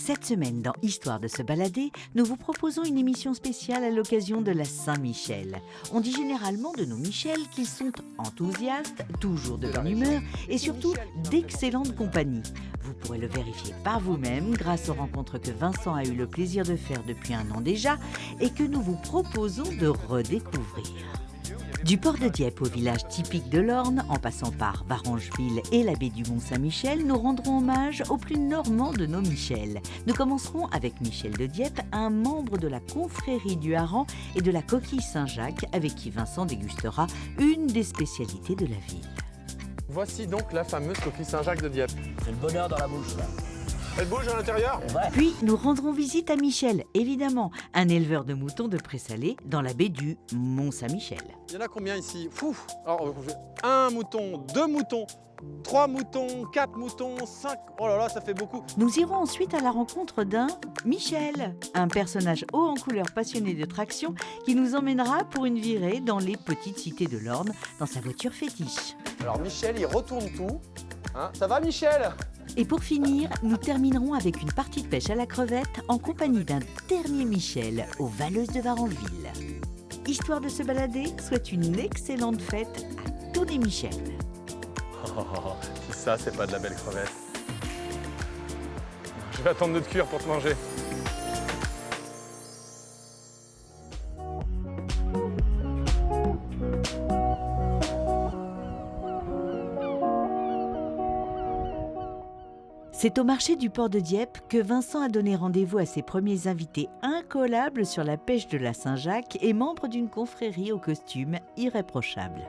Cette semaine, dans Histoire de se balader, nous vous proposons une émission spéciale à l'occasion de la Saint-Michel. On dit généralement de nos Michel qu'ils sont enthousiastes, toujours de bonne humeur et surtout d'excellente compagnie. Vous pourrez le vérifier par vous-même grâce aux rencontres que Vincent a eu le plaisir de faire depuis un an déjà et que nous vous proposons de redécouvrir. Du port de Dieppe au village typique de l'Orne, en passant par Varangeville et la baie du Mont-Saint-Michel, nous rendrons hommage au plus normand de nos Michel. Nous commencerons avec Michel de Dieppe, un membre de la confrérie du Hareng et de la coquille Saint-Jacques, avec qui Vincent dégustera une des spécialités de la ville. Voici donc la fameuse coquille Saint-Jacques de Dieppe. C'est le bonheur dans la bouche, là. Elle bouge à l'intérieur? Ouais. Puis nous rendrons visite à Michel, évidemment, un éleveur de moutons de Pré-Salé dans la baie du Mont-Saint-Michel. Il y en a combien ici? Fou! Alors, un mouton, deux moutons, 3 moutons, 4 moutons, 5... Oh là là, ça fait beaucoup. Nous irons ensuite à la rencontre d'un Michel, un personnage haut en couleur passionné de traction qui nous emmènera pour une virée dans les petites cités de l'Orne dans sa voiture fétiche. Alors Michel, il retourne tout. Hein? Ça va Michel? Et pour finir, nous terminerons avec une partie de pêche à la crevette en compagnie d'un dernier Michel aux Valleuses de Varangeville. Histoire de se balader souhaite une excellente fête à tous les Michel. Si ça, c'est pas de la belle crevette. Je vais attendre de te cuire pour te manger. C'est au marché du port de Dieppe que Vincent a donné rendez-vous à ses premiers invités incollables sur la pêche de la Saint-Jacques et membre d'une confrérie au costume irréprochable.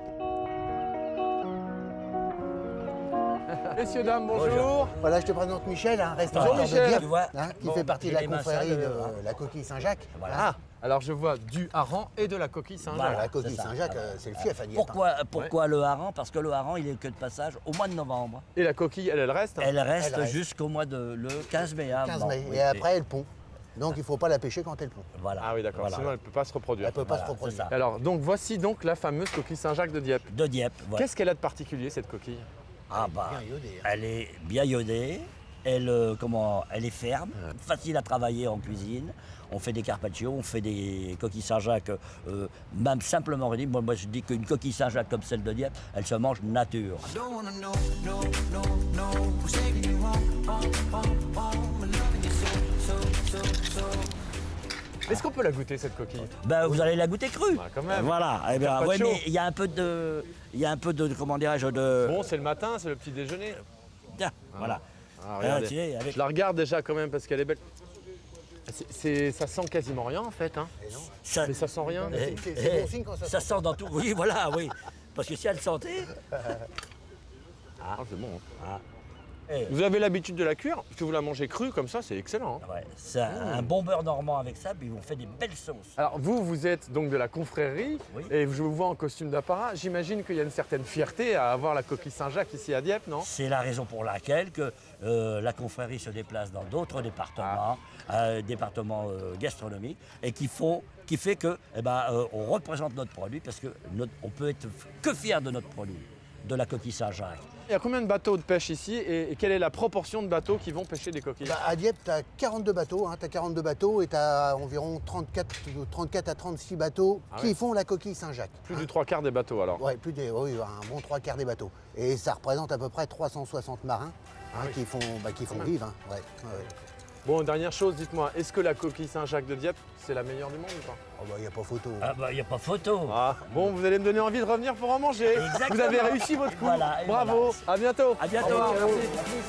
Messieurs, dames, bonjour. Voilà, je te présente Michel, un restaurateur Bonjour, Michel. de Dieppe, Tu vois, qui bon, fait partie de j'ai la les mains confrérie sales, de la coquille Saint-Jacques. Voilà. Ah, alors je vois du hareng et de la coquille Saint-Jacques. Voilà, la coquille c'est ça. Saint-Jacques, c'est le fief à Dieppe. Pourquoi le hareng? Parce que le hareng, il est que de passage au mois de novembre. Et la coquille, elle reste? Elle reste Elle reste. jusqu'au mois de le 15 mai. Hein. 15 Bon, mai. oui, Et après, elle pond. Donc il ne faut pas la pêcher quand elle pond. Voilà. Ah oui, d'accord, Voilà. sinon elle ne peut pas se reproduire. Elle ne peut pas Voilà, se reproduire. c'est ça. Alors, donc voici donc la fameuse coquille Saint-Jacques de Dieppe. De Dieppe, voilà. Qu'est-ce qu'elle a de particulier, cette coquille? Ah bah, Bien iodée, hein. elle est bien iodée, elle est ferme, facile à travailler en cuisine. On fait des carpaccio, on fait des coquilles Saint-Jacques, même simplement réunies. Moi, je dis qu'une coquille Saint-Jacques comme celle de Dieppe, elle se mange nature. Est-ce qu'on peut la goûter, cette coquille? Ben, vous allez la goûter crue. Bah, quand même. Voilà. Eh bien, ouais, Carpaccio. mais il y a un peu de, comment dirais-je, de. Bon, c'est le matin, c'est le petit déjeuner. Tiens, voilà. Ah, regardez. tiens, avec- Je la regarde déjà quand même parce qu'elle est belle. Ça sent quasiment rien en fait. Hein. Ça, Mais ça sent rien. C'est bon signe quand ça sent dans tout. Oui, voilà, oui. Parce que si elle sentait. Ah, c'est bon. Hein. eh, Vous avez l'habitude de la cuire? Parce que vous la mangez crue comme ça, c'est excellent. Hein. ouais, c'est un bon beurre normand avec ça, puis on fait des belles sauces. Alors vous êtes donc de la confrérie Oui. et je vous vois en costume d'apparat. J'imagine qu'il y a une certaine fierté à avoir la coquille Saint-Jacques ici à Dieppe, non? C'est la raison pour laquelle que, la confrérie se déplace dans d'autres départements, départements gastronomiques, et qui fait que on représente notre produit parce que on peut être que fier de notre produit, de la coquille Saint-Jacques. Il y a combien de bateaux de pêche ici et quelle est la proportion de bateaux qui vont pêcher des coquilles? Bah, à Dieppe, tu as 42 bateaux. Tu as 42 bateaux et tu as environ 34 à 36 bateaux qui font la coquille Saint-Jacques. Plus du 3/4 des bateaux alors. Oui, oui, un bon 3/4 des bateaux. Et ça représente à peu près 360 marins qui font vivre. Hein. Ouais, ouais. Bon, dernière chose, dites-moi, est-ce que la coquille Saint-Jacques de Dieppe, c'est la meilleure du monde ou pas? Oh, bah, y a pas photo. Ah bah, il n'y a pas photo. Ah, bon, vous allez me donner envie de revenir pour en manger. Exactement. Vous avez réussi votre coup. Voilà, et Bravo. voilà. À bientôt. À bientôt. Au revoir, Merci. merci.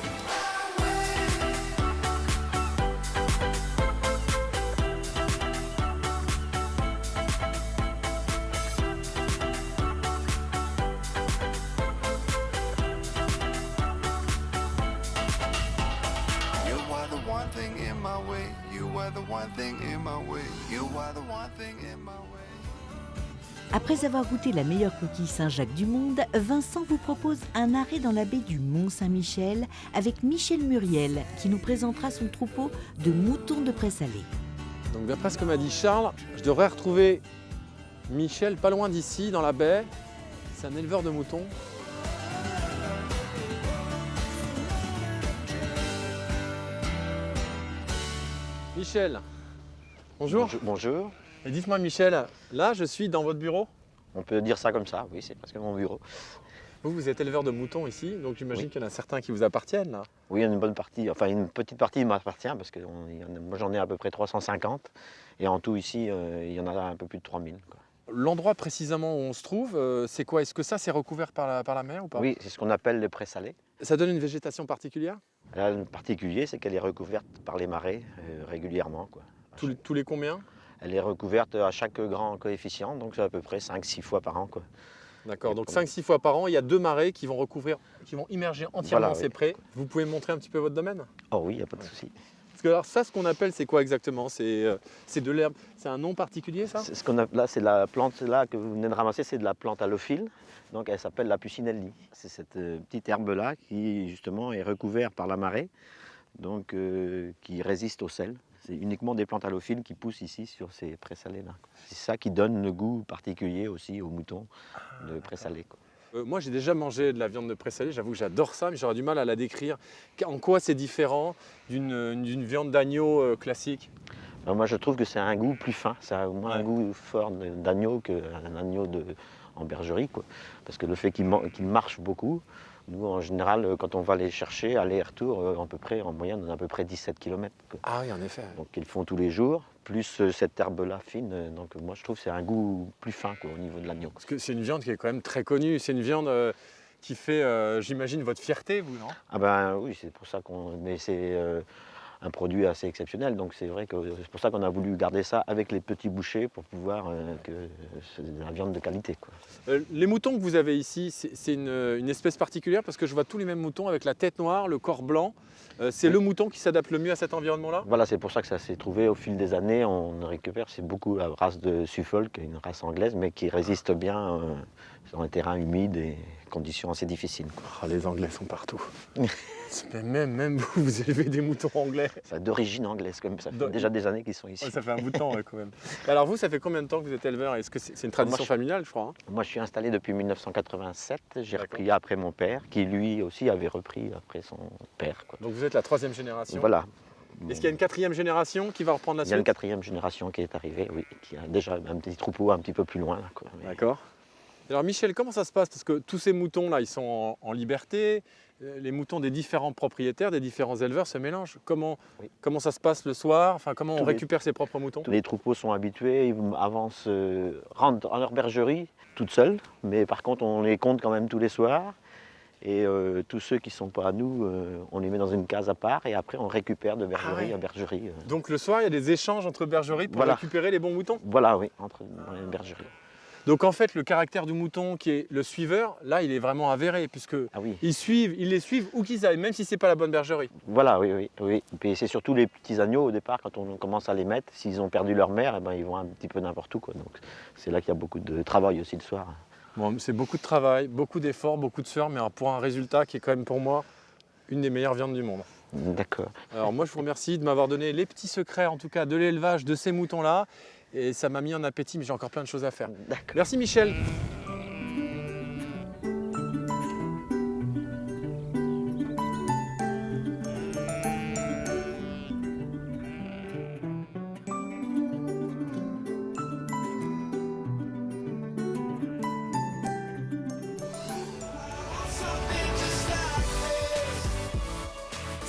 You are the one thing in my way. You are the one thing in my way. You are the one thing in my way. Après avoir goûté la meilleure coquille Saint-Jacques du monde, Vincent vous propose un arrêt dans la baie du Mont-Saint-Michel avec Michel Muriel qui nous présentera son troupeau de moutons de Pré-Salé. Donc d'après ce que m'a dit Charles, je devrais retrouver Michel pas loin d'ici, dans la baie. C'est un éleveur de moutons. Michel, bonjour. Bonjour. Et dites-moi Michel, là je suis dans votre bureau. On peut dire ça comme ça, oui, c'est presque mon bureau. Vous êtes éleveur de moutons ici, donc j'imagine Oui. qu'il y en a certains qui vous appartiennent là. Oui, il y a une bonne partie, enfin une petite partie m'appartient parce que moi j'en ai à peu près 350 et en tout ici il y en a un peu plus de 3000. Quoi. L'endroit précisément où on se trouve, c'est quoi? Est-ce que ça c'est recouvert par la mer ou pas? Oui, c'est ce qu'on appelle les prés salés. Ça donne une végétation particulière? Là, le particulier, c'est qu'elle est recouverte par les marées régulièrement. Quoi. Tous les combien? Elle est recouverte à chaque grand coefficient, donc c'est à peu près 5-6 fois par an. Quoi. D'accord, donc 5-6 fois par an, il y a 2 marées qui vont immerger entièrement Voilà, ces oui. prés. Vous pouvez me montrer un petit peu votre domaine? Oh oui, il n'y a pas de souci. Parce que alors ça, ce qu'on appelle, c'est quoi exactement? C'est de l'herbe, c'est un nom particulier ça? C'est ce qu'on a, là, c'est la plante là, que vous venez de ramasser, c'est de la plante allophile. Donc elle s'appelle la Puccinelli. C'est cette petite herbe-là qui justement est recouverte par la marée, donc qui résiste au sel. C'est uniquement des plantes allophiles qui poussent ici sur ces prés salés-là. C'est ça qui donne le goût particulier aussi aux moutons de prés salés. Quoi. Moi, j'ai déjà mangé de la viande de présalée, j'avoue que j'adore ça, mais j'aurais du mal à la décrire. En quoi c'est différent d'une viande d'agneau classique? Alors moi, je trouve que c'est un goût plus fin. C'est au moins un goût fort d'agneau qu'un agneau en bergerie. Quoi. Parce que le fait qu'il marche beaucoup, nous, en général, quand on va les chercher, aller-retour, à peu près, en moyenne, on a à peu près 17 km. Ah oui, en effet. Donc ils le font tous les jours, plus cette herbe-là fine. Donc moi, je trouve que c'est un goût plus fin quoi, au niveau de l'agneau. Parce que c'est une viande qui est quand même très connue. C'est une viande qui fait, j'imagine, votre fierté, vous, non? Ah ben oui, c'est pour ça qu'on... Mais c'est un produit assez exceptionnel. Donc c'est vrai que c'est pour ça qu'on a voulu garder ça avec les petits bouchers pour pouvoir que c'est de la viande de qualité. Quoi. Les moutons que vous avez ici, c'est une espèce particulière parce que je vois tous les mêmes moutons avec la tête noire, le corps blanc. C'est le mouton qui s'adapte le mieux à cet environnement-là? Voilà, c'est pour ça que ça s'est trouvé au fil des années. On récupère, c'est beaucoup la race de Suffolk, une race anglaise, mais qui résiste bien dans les terrains humides et conditions assez difficiles. Quoi. Oh, les Anglais sont partout. même vous, vous élevez des moutons anglais. C'est d'origine anglaise, comme ça fait déjà des années qu'ils sont ici. Ouais, ça fait un bout de temps ouais, quand même. Alors vous, ça fait combien de temps que vous êtes éleveur? Est-ce que c'est une tradition familiale, je crois? Moi, je suis installé depuis 1987. J'ai D'accord. repris après mon père, qui lui aussi avait repris après son père. Quoi. Donc vous êtes la 3e génération. Voilà. Est-ce qu'il y a une 4e génération qui va reprendre la Il y a une suite? 4e génération qui est arrivée, oui, qui a déjà un petit troupeau un petit peu plus loin. Là, quoi. Mais- D'accord. Alors Michel, comment ça se passe? Parce que tous ces moutons-là, ils sont en liberté. Les moutons des différents propriétaires, des différents éleveurs se mélangent. Comment ça se passe le soir? Enfin, comment on récupère ses propres moutons? Les troupeaux sont habitués, ils avancent, rentrent dans leur bergerie toutes seules, mais par contre on les compte quand même tous les soirs. Et tous ceux qui ne sont pas à nous, on les met dans une case à part et après on récupère de bergerie à bergerie. Donc le soir, il y a des échanges entre bergeries pour récupérer les bons moutons? Voilà, oui, entre les bergeries. Donc en fait, le caractère du mouton qui est le suiveur, là, il est vraiment avéré puisque ils les suivent où qu'ils aillent, même si ce n'est pas la bonne bergerie. Voilà, oui. Et puis c'est surtout les petits agneaux au départ, quand on commence à les mettre, s'ils ont perdu leur mère, eh ben, ils vont un petit peu n'importe où. Quoi. Donc c'est là qu'il y a beaucoup de travail aussi le soir. Bon, c'est beaucoup de travail, beaucoup d'efforts, beaucoup de sueur, mais pour un résultat qui est quand même pour moi une des meilleures viandes du monde. D'accord. Alors moi, je vous remercie de m'avoir donné les petits secrets, en tout cas, de l'élevage de ces moutons-là. Et ça m'a mis en appétit, mais j'ai encore plein de choses à faire. Merci Michel.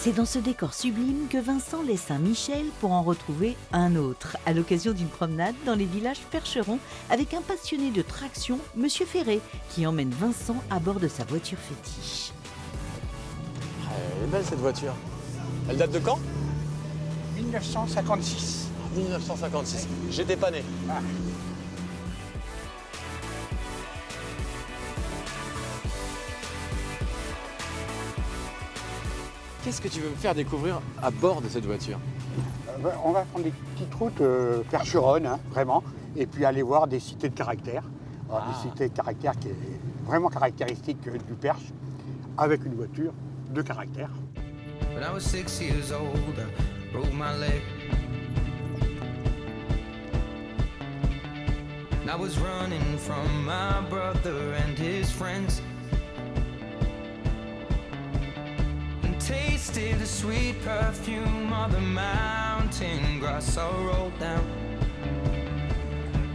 C'est dans ce décor sublime que Vincent laisse Saint-Michel pour en retrouver un autre, à l'occasion d'une promenade dans les villages percherons avec un passionné de traction, Monsieur Ferré, qui emmène Vincent à bord de sa voiture fétiche. Elle est belle cette voiture. Elle date de quand? 1956. 1956. J'étais pas né. Ah. Qu'est-ce que tu veux me faire découvrir à bord de cette voiture? On va prendre des petites routes percheronnes, hein, vraiment, et puis aller voir des cités de caractère. Alors, des cités de caractère qui est vraiment caractéristique du Perche, avec une voiture de caractère. When I was 6 years old, I broke my leg. And I was running from my brother and his friends. And tasted the sweet perfume of the mountains. mountain grass I rolled down.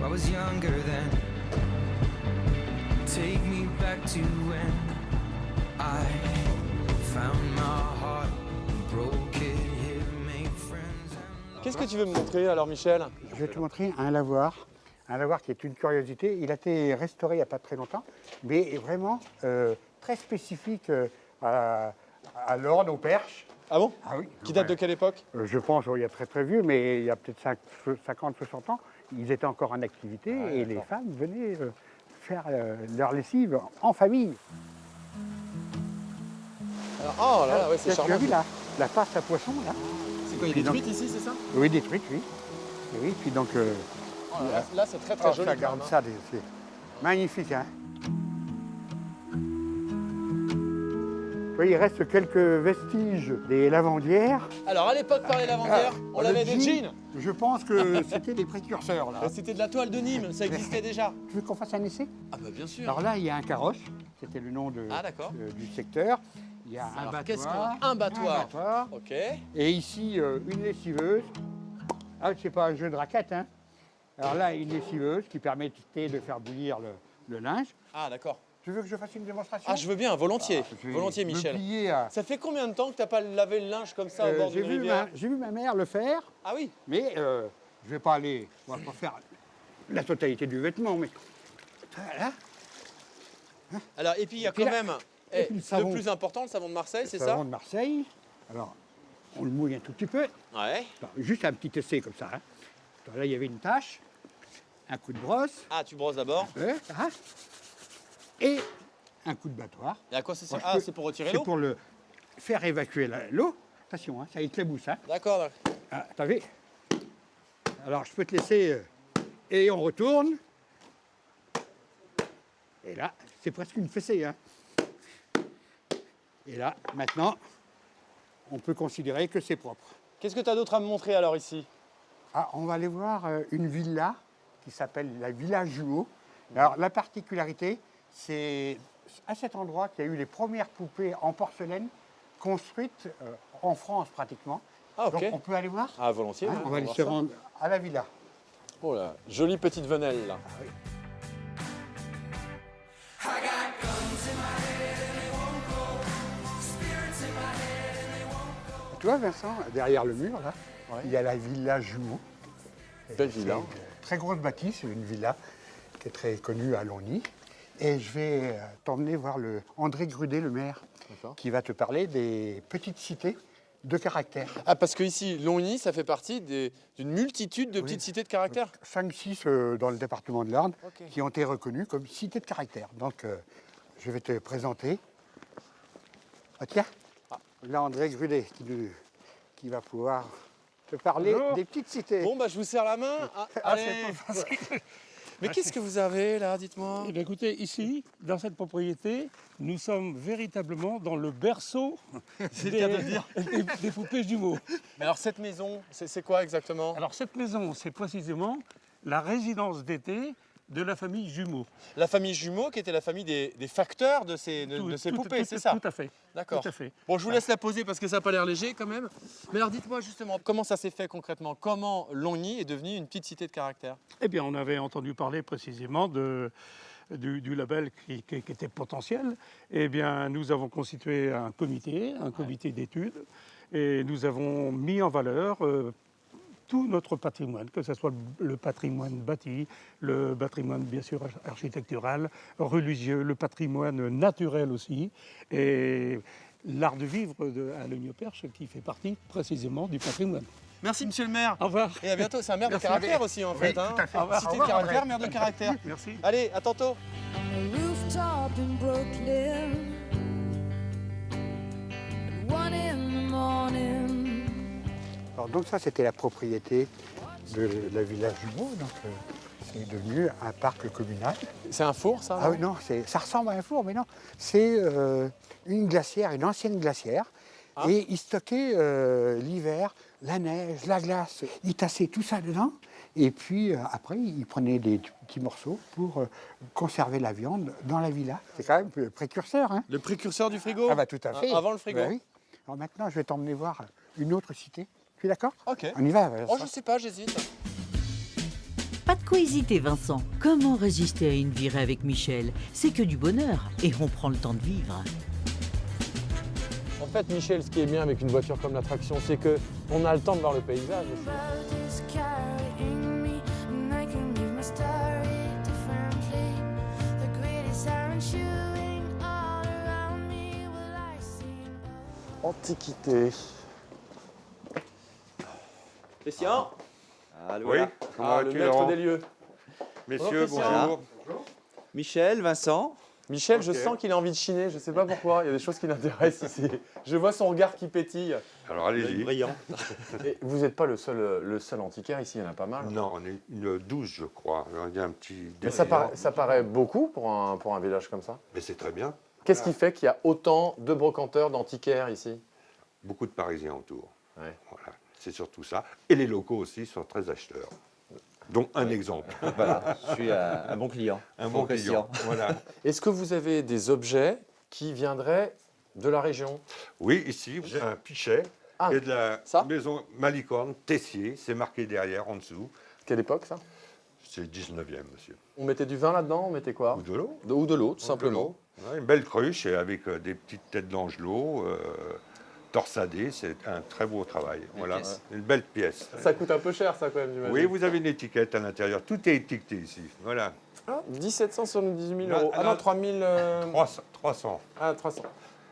I was younger then. Take me back to when I found my heart, broke it, here, made friends. Qu'est-ce que tu veux me montrer alors, Michel? Je vais te montrer un lavoir qui est une curiosité. Il a été restauré il n'y a pas très longtemps, mais est vraiment très spécifique à l'orne, aux perches. Ah bon? Ah oui. Qui date de quelle époque? Je pense, il y a très très vieux, mais il y a peut-être 50, 60 ans, ils étaient encore en activité et les femmes venaient faire leur lessive en famille. Alors, oh là là, ouais, c'est Tu as charmant. vu la passe à poisson là? C'est quoi, il y a des truites ici, c'est ça? Oui, des truites, oui. Et oui, puis donc Oh, là, c'est très très joli. ça quand garde même, hein. ça, c'est magnifique. Hein. Tu vois, il reste quelques vestiges des lavandières. Alors, à l'époque, par les lavandières, on le avait des jean, jeans. Je pense que c'était des précurseurs là. C'était de la toile de Nîmes, ça existait déjà. Tu veux qu'on fasse un essai? Ah bah bien sûr. Alors là, il y a un carrosse, c'était le nom Ah, d'accord. du secteur. Il y a un Alors, qu'est-ce battoir. qu'on a? Un battoir. battoir. Ok. Et ici, une lessiveuse. Ah, c'est pas un jeu de raquette, hein. Alors là, une lessiveuse qui permettait de faire bouillir le linge. Ah d'accord. Tu veux que je fasse une démonstration? Ah je veux bien, volontiers. Je vais Volontiers, me Michel. plier à- Ça fait combien de temps que t'as pas lavé le linge comme ça au bord j'ai d'une vu rivière? j'ai vu ma mère le faire, Ah oui. mais je vais pas aller, on va pas faire la totalité du vêtement, mais voilà. Alors et puis il y a puis quand là- même et puis le savon. plus important, le savon de Marseille, c'est Le ça? savon de Marseille. Alors, on le mouille un tout petit peu, Ouais. Attends, juste un petit essai comme ça. Hein. Attends, là, il y avait une tache, un coup de brosse, Ah tu brosses d'abord. hein, et un coup de battoir. Et à quoi ça sert? Moi, je Ah peux- c'est pour retirer C'est l'eau? pour le faire évacuer l'eau. Attention, hein, ça éclabousse. Hein. D'accord. d'accord. Ah, t'as vu? Alors, je peux te laisser... et on retourne. Et là, c'est presque une fessée. Hein. Et là, maintenant, on peut considérer que c'est propre. Qu'est-ce que tu as d'autre à me montrer alors ici? Ah, on va aller voir une villa qui s'appelle la Villa Jumeau. Alors, la particularité, c'est à cet endroit qu'il y a eu les premières poupées en porcelaine construites en France pratiquement. Ah ok. Donc, on peut aller voir. Ah volontiers. Hein, ouais, on va aller voir se ça. rendre à la villa. Oh là, jolie petite venelle là. Tu vois, Vincent, derrière le mur, là, il y a la Villa Jumeau. Belle villa. C'est une très grosse bâtisse, une villa qui est très connue à Longny. Et je vais t'emmener voir André Grudet, le maire, D'accord. qui va te parler des petites cités de caractère. Ah parce que ici, Longny, ça fait partie d'une multitude de petites cités de caractère. 5-6 dans le département de l'Arne Ok. qui ont été reconnues comme cités de caractère. Donc, je vais te présenter. Ah, tiens, là, André Grudet qui va pouvoir te parler Bonjour. des petites cités. Bon bah je vous serre la main. Ah, allez. Mais qu'est-ce que vous avez là, dites-moi? Eh bien, écoutez, ici, dans cette propriété, nous sommes véritablement dans le berceau C'est le cas de le dire. des poupées jumeaux. Mais alors cette maison, c'est quoi exactement? Alors cette maison, c'est précisément la résidence d'été de la famille Jumeaux. La famille Jumeaux, qui était la famille des facteurs de ces poupées, c'est ça? Tout à fait. D'accord. Tout à fait. Bon, je vous laisse la poser parce que ça n'a pas l'air léger quand même. Mais alors dites-moi justement, comment ça s'est fait concrètement? Comment Longny est devenue une petite cité de caractère? Eh bien, on avait entendu parler précisément du label qui était potentiel. Eh bien, nous avons constitué un comité d'études, et nous avons mis en valeur tout notre patrimoine, que ce soit le patrimoine bâti, le patrimoine bien sûr architectural, religieux, le patrimoine naturel aussi, et l'art de vivre à Logny-au-Perche qui fait partie précisément du patrimoine. Merci monsieur le maire. Au revoir. Et à bientôt, c'est un maire de Merci. caractère aussi en fait. tout à fait. Au revoir. Cité Au de revoir, caractère, André. maire de caractère. Merci. Allez, à tantôt. On a rooftop in Brooklyn. At 1 in the morning. Alors, donc ça, c'était la propriété de la Villa Jumeau. Donc, c'est devenu un parc communal. C'est un four ça? Ah oui, non, ça ressemble à un four, mais non. C'est une glacière, une ancienne glacière. Ah. Et ils stockaient l'hiver, la neige, la glace. Ils tassaient tout ça dedans. Et puis après, ils prenaient des petits morceaux pour conserver la viande dans la villa. C'est quand même précurseur, hein? Le précurseur du frigo? Ah bah tout à fait. Avant le frigo. Bah oui. Alors maintenant, je vais t'emmener voir une autre cité. Tu es d'accord? Ok. On y va. Oh, je sais pas, j'hésite. Pas de quoi hésiter, Vincent. Comment résister à une virée avec Michel? C'est que du bonheur et on prend le temps de vivre. En fait, Michel, ce qui est bien avec une voiture comme la traction, c'est qu'on a le temps de voir le paysage aussi. Road is carrying me, and I can give my story differently. The greatest siren shooting all around me. Will I see? Antiquité. Christian. Allô, Oui, voilà. comment Le vas-tu, maître Laurent? des lieux. Messieurs, Bonjour, bonjour. Michel, Vincent. Michel, je Ok. sens qu'il a envie de chiner, je sais pas pourquoi, il y a des choses qui l'intéressent ici. Je vois son regard qui pétille. Alors allez-y. Brillant. Et vous n'êtes pas le seul antiquaire ici, il y en a pas mal. Non, on est une 12, je crois. Il y a un petit. Mais ça paraît beaucoup pour un village comme ça. Mais c'est très bien. Qu'est-ce qui fait qu'il y a autant de brocanteurs, d'antiquaires ici? Beaucoup de Parisiens autour. Ouais. Voilà, c'est surtout ça. Et les locaux aussi sont très acheteurs. Dont un exemple. Voilà, je suis un bon client. Un bon client. Voilà. Est-ce que vous avez des objets qui viendraient de la région? Oui, ici, j'ai un pichet Ah, et de la ça maison Malicorne, Tessier. C'est marqué derrière, en dessous. Quelle époque ça? C'est le 19e, monsieur. On mettait du vin là-dedans, on mettait quoi? Ou de l'eau. Ou de l'eau, tout Ou de simplement. l'eau. Ouais, une belle cruche et avec des petites têtes d'angelot. Torsadé, c'est un très beau travail. Voilà, une belle pièce. Ça coûte un peu cher ça quand même, j'imagine. Oui, vous avez une étiquette à l'intérieur. Tout est étiqueté ici. Voilà. Ah, 1778 000 Non, euros. Ah non. non, 3000... 300. Ah, 300.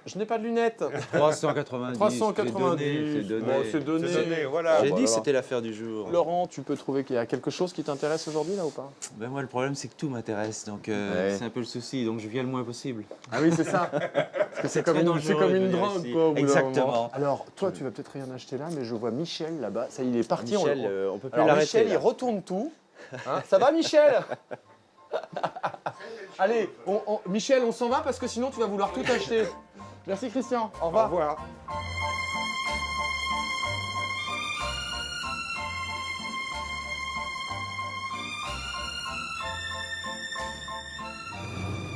Je n'ai pas de lunettes. 390. 390. C'est donné. Bon, c'est donné. C'est donné, voilà. J'ai bah dit que alors. c'était l'affaire du jour. Laurent, tu peux trouver qu'il y a quelque chose qui t'intéresse aujourd'hui là ou pas? Ben moi, le problème, c'est que tout m'intéresse. Donc, Ouais. c'est un peu le souci. Donc, je viens le moins possible. Ah oui, c'est ça. Parce que c'est comme, très c'est dangereux comme de une venir drogue, ici. quoi. Au bout d'un Exactement. moment. Alors, toi, tu vas peut-être rien acheter là, mais je vois Michel là-bas. Ça, il est parti. Michel, on peut plus Alors, l'arrêter. Michel, il là. retourne tout. Hein, ça va, Michel? Allez, Michel, on s'en va parce que sinon, tu vas vouloir tout acheter. Merci, Christian. Au Au revoir. revoir.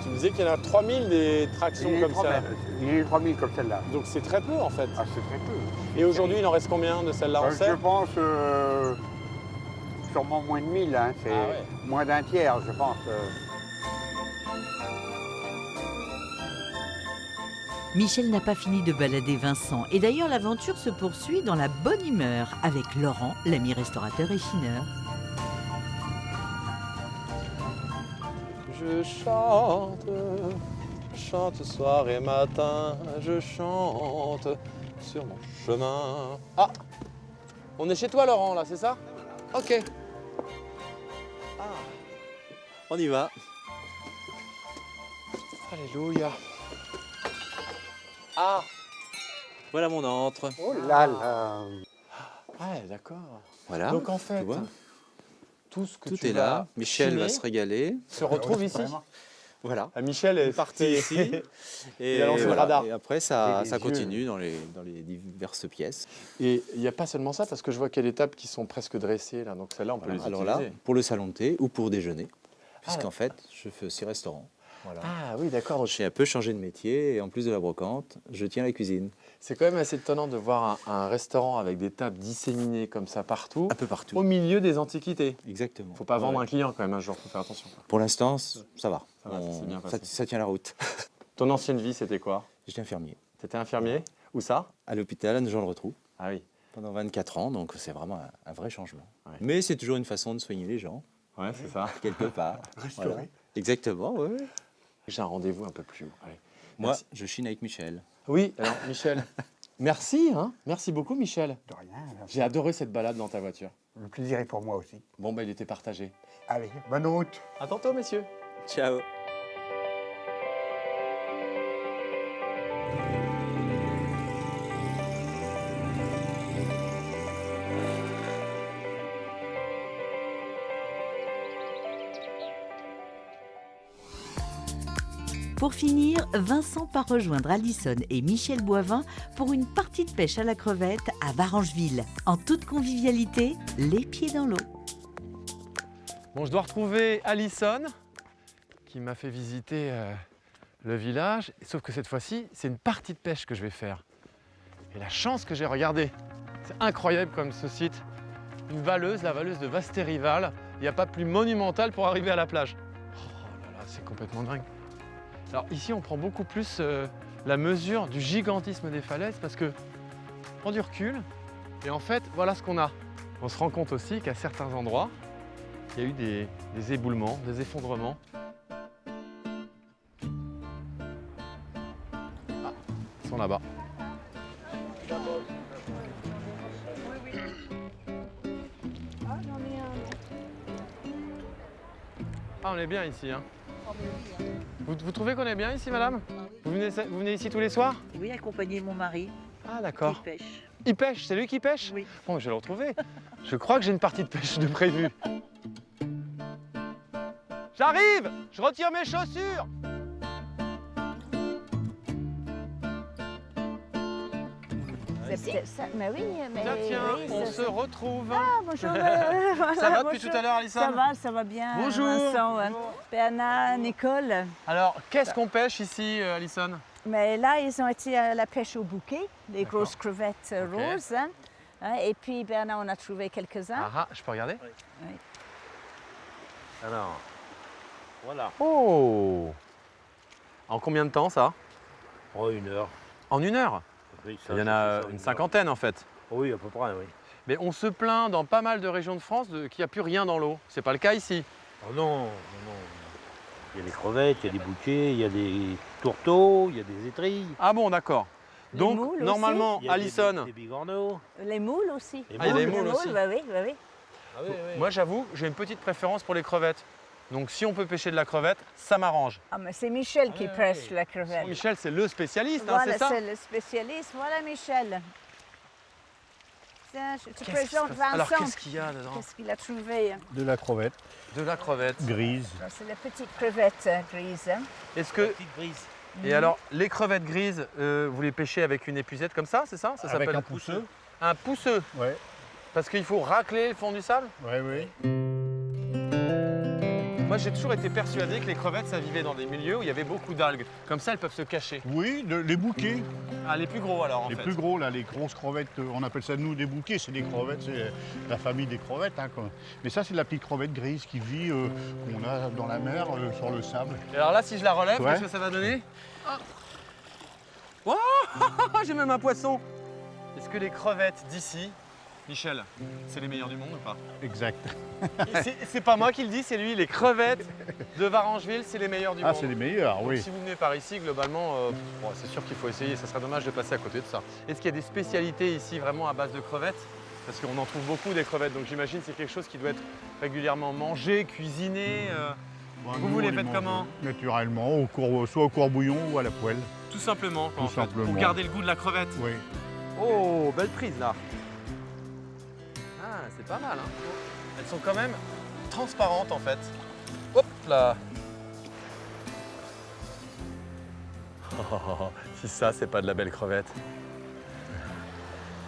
Tu me disais qu'il y en a 3000 des tractions comme ça. Il y a eu 3000 comme celle-là. Donc c'est très peu en fait. Ah, c'est très peu. Et aujourd'hui, il en reste combien de celles-là, on sait? Je pense sûrement moins de 1000. Hein. C'est Ah ouais. moins d'un tiers, je pense. Michel n'a pas fini de balader Vincent. Et d'ailleurs, l'aventure se poursuit dans la bonne humeur avec Laurent, l'ami restaurateur et chineur. Je chante soir et matin, je chante sur mon chemin. Ah, on est chez toi, Laurent, là, c'est ça? Ok. On y va. Alléluia. Ah, Voilà mon antre. Oh là là. ouais, d'accord. Voilà. Donc en fait, tu vois, tout ce que tout tu est vas là. Michel va chiner se régaler. se retrouve ici. Voilà. Ah, Michel est Parti ici. Il a lancé le radar. Et après, ça, Et ça les continue dans les diverses pièces. Et il n'y a pas seulement ça, parce que je vois qu'il y a des tables qui sont presque dressées, là. Donc celles-là, on peut Voilà. les Alors utiliser. là, pour le salon de thé ou pour déjeuner, puisqu'en fait, je fais aussi restaurant. Voilà. Ah oui, d'accord. Donc J'ai un peu changé de métier et en plus de la brocante, je tiens la cuisine. c'est quand même assez étonnant de voir un restaurant avec des tables disséminées comme ça partout, Un peu partout. au milieu des antiquités. Exactement. Faut pas vendre Ouais. un client quand même un jour, faut faire attention. Pour l'instant, ça va. Ça va, ça s'est bien passé. ça tient la route. Ton ancienne vie, c'était quoi? J'étais infirmier T'étais infirmier? Où ça? à l'hôpital à Nogent-le-Rotrou Ah oui. pendant 24 ans, donc c'est vraiment un vrai changement. Ouais. Mais c'est toujours une façon de soigner les gens, Ouais, c'est ça. quelque part. Restaurer. Voilà. Exactement, oui. J'ai un rendez-vous un peu plus haut. Allez. Moi, Merci. je chine avec Michel. Oui, alors Michel. Merci, hein. Merci beaucoup, Michel. De rien. J'ai adoré cette balade dans ta voiture. Le plaisir est pour moi aussi. Bon, bah, il était partagé. Allez, bonne route. À tantôt, messieurs. Ciao. Pour finir, Vincent part rejoindre Alison et Michel Boivin pour une partie de pêche à la crevette à Varangeville. En toute convivialité, les pieds dans l'eau. Bon, je dois retrouver Alison, qui m'a fait visiter le village. Sauf que cette fois-ci, c'est une partie de pêche que je vais faire. Et la chance que j'ai, regardé, C'est incroyable comme ce site. Une valeuse, la valeuse de Vastérival. Il n'y a pas plus monumental pour arriver à la plage. Oh là là, c'est complètement dingue. Alors ici, on prend beaucoup plus la mesure du gigantisme des falaises parce que on prend du recul et en fait, voilà ce qu'on a. On se rend compte aussi qu'à certains endroits, il y a eu des éboulements, des effondrements. Ah, ils sont là-bas. Ah, on est bien ici. Hein. Vous trouvez qu'on est bien ici, madame? Vous venez ici tous les soirs? Oui, accompagner mon mari. Ah, d'accord. Il pêche. Il pêche? C'est lui qui pêche? Oui. Bon, je vais le retrouver. Je crois que j'ai une partie de pêche de prévue. J'arrive! Je retire mes chaussures! C'est peut-être ça. Mais oui, mais. Tiens, oui, on ça- se retrouve. Ah, bonjour. Ça va depuis bonjour. tout à l'heure, Alison? Ça va bien. Bonjour. Vincent, Bernard, Nicole. Alors, qu'est-ce qu'on pêche ici, Alison? Mais là, ils ont été à la pêche au bouquet, les grosses crevettes roses. Hein. Et puis, Bernard, on a trouvé quelques-uns. Ah, je peux regarder? Oui. Alors, voilà. Oh! En combien de temps, ça? Oh, 1 heure. En 1 heure? Oui, Il y en a une cinquantaine, en fait. Oui, à peu près, oui. Mais on se plaint dans pas mal de régions de France qu'il n'y a plus rien dans l'eau. C'est pas le cas ici. Oh non, non. Il y a des crevettes, il y a des bouquets, il y a des tourteaux, il y a des étrilles. Ah bon, d'accord. Les Donc, moules normalement, Il y a Alison, des bigorneaux. Les moules aussi. Ah, il y a les moules aussi. Bah oui, bah oui. Ah oui, oui. moi j'avoue, j'ai une petite préférence pour les crevettes. Donc si on peut pêcher de la crevette, ça m'arrange. Ah, mais c'est Michel qui pêche la crevette. Michel, c'est le spécialiste, hein, Voilà, c'est ça? c'est le spécialiste. Voilà, Michel. Tiens, je te Qu'est-ce qui présente se passe? Vincent. Alors, qu'est-ce qu'il y a dedans? Qu'est-ce qu'il a trouvé? De la crevette De la crevette. grise. C'est la petite crevette grise. Hein. Est-ce que... Et alors, les crevettes grises, vous les pêchez avec une épuisette comme ça, c'est ça? Ça Avec s'appelle un pousseux. un pousseux. Ouais, Parce qu'il faut racler le fond du sable? ouais, oui. Moi, j'ai toujours été persuadé que les crevettes, ça vivait dans des milieux où il y avait beaucoup d'algues. Comme ça, elles peuvent se cacher. Oui, les bouquets. Ah, les plus gros alors, en Les fait. plus gros, là, les grosses crevettes, on appelle ça nous des bouquets, c'est des crevettes, c'est la famille des crevettes. Hein, quoi. Mais ça, c'est la petite crevette grise qui vit, qu'on a dans la mer, sur le sable. Et alors là, si je la relève, Ouais. qu'est-ce que ça va donner? Oh j'ai même un poisson. Est-ce que les crevettes d'ici, Michel, c'est les meilleurs du monde ou pas? Exact. C'est pas moi qui le dis, c'est lui. Les crevettes de Varangeville, c'est les meilleurs du monde. Ah, c'est les meilleurs, Donc, oui. si vous venez par ici, globalement, bon, c'est sûr qu'il faut essayer. Ça serait dommage de passer à côté de ça. Est-ce qu'il y a des spécialités ici vraiment à base de crevettes? Parce qu'on en trouve beaucoup des crevettes, donc j'imagine que c'est quelque chose qui doit être régulièrement mangé, cuisiné. Vous les faites comment? Naturellement, soit au courbouillon ou à la poêle. Tout simplement, quoi, Tout en fait, simplement. pour garder le goût de la crevette. Oui. Oh, belle prise là. Ah, c'est pas mal. Hein. Elles sont quand même transparentes en fait. Hop là. Oh, si ça, c'est pas de la belle crevette.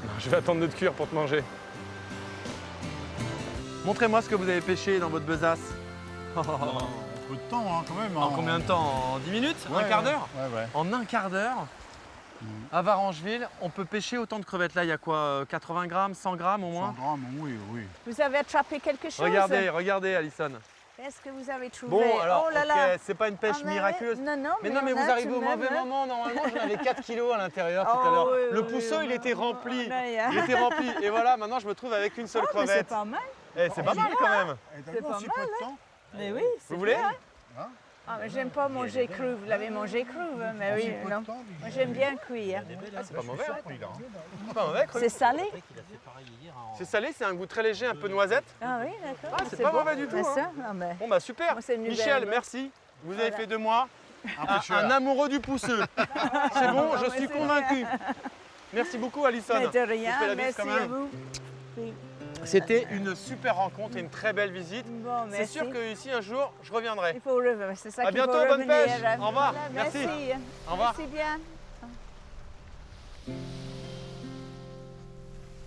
Non, je vais attendre de te cuire pour te manger. Montrez-moi ce que vous avez pêché dans votre besace. Un peu de temps, hein, quand même. En combien de temps? En 10 minutes? Ouais, un quart d'heure? Ouais, ouais. En un quart d'heure, à Varangeville, on peut pêcher autant de crevettes. Là, il y a quoi? 80 grammes, 100 grammes au moins? 100 grammes, oui, oui. Vous avez attrapé quelque chose? Regardez, Alison. Est-ce que vous avez trouvé? Bon, alors, oh là ok, là. c'est pas une pêche Ah, mais miraculeuse. oui. Non, mais on vous a arrivez tout au de même, mauvais hein. moment. Normalement, j'en avais 4 kilos à l'intérieur tout Oh, à l'heure. oui, Le oui, pousseau, oui, il était rempli. là, Il était rempli. Et voilà, maintenant, je me trouve avec une seule Oh, mais c'est crevette. pas mal. Eh, c'est pas mal quand même. C'est pas mal. Hein. Mais oui, c'est Vous voulez? bien, hein. Ah, mais j'aime pas manger cru. Vous l'avez mangé cru, hein, mais oui, non. Moi, j'aime bien cuire. Ah, c'est pas mauvais. Hein. C'est pas mauvais, cru. C'est salé? C'est salé, c'est un goût très léger, un peu noisette. Ah oui, d'accord. Ah, c'est pas bon. mauvais du tout. C'est hein. ça? Ah, ben, Bon, bah super. moi, c'est une Michel, nouvelle. merci. Vous avez Voilà. fait de moi un amoureux du pousseux. C'est bon, je suis convaincu. Merci beaucoup, Alison. Mais de Je vous rien, fais la bise merci quand à même. vous. Oui. C'était une super rencontre et une très belle visite. Bon, C'est merci. sûr qu'ici, un jour, je reviendrai. Il faut revenir, c'est ça À qu'il faut bientôt, bonne revenir. pêche. Au revoir. Voilà, Merci. Au revoir. Merci bien.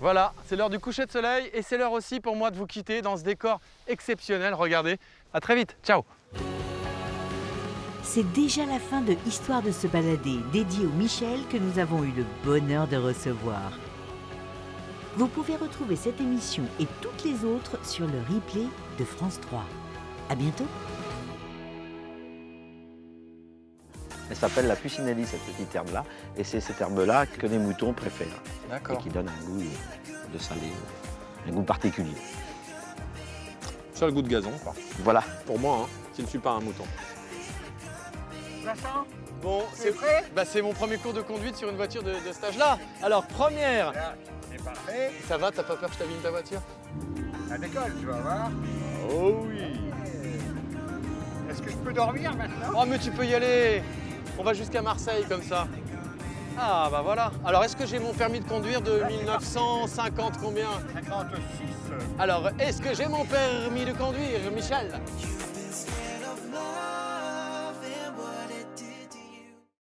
Voilà, c'est l'heure du coucher de soleil et c'est l'heure aussi pour moi de vous quitter dans ce décor exceptionnel. Regardez, à très vite, ciao. C'est déjà la fin de Histoire de se balader, dédiée au Michel que nous avons eu le bonheur de recevoir. Vous pouvez retrouver cette émission et toutes les autres sur le replay de France 3. À bientôt. Elle s'appelle la Puccinelli, cette petite herbe-là. Et c'est cette herbe-là que les moutons préfèrent. D'accord. Et qui donne un goût de salé, un goût particulier. Ça a le goût de gazon, quoi. Voilà. Pour moi, hein, qui ne suis pas un mouton. Vincent, Bon, c'est prêt? c'est mon premier cours de conduite sur une voiture de cet âge-là. Alors, première. Là, c'est parfait. Ça va, t'as pas peur que je t'abîme ta voiture? Ça décolle, tu vas voir. Oh oui. Est-ce que je peux dormir maintenant? Oh, mais tu peux y aller. On va jusqu'à Marseille comme ça. Ah, bah voilà. Alors, est-ce que j'ai mon permis de conduire de 1950 combien? 56. Alors, est-ce que j'ai mon permis de conduire, Michel?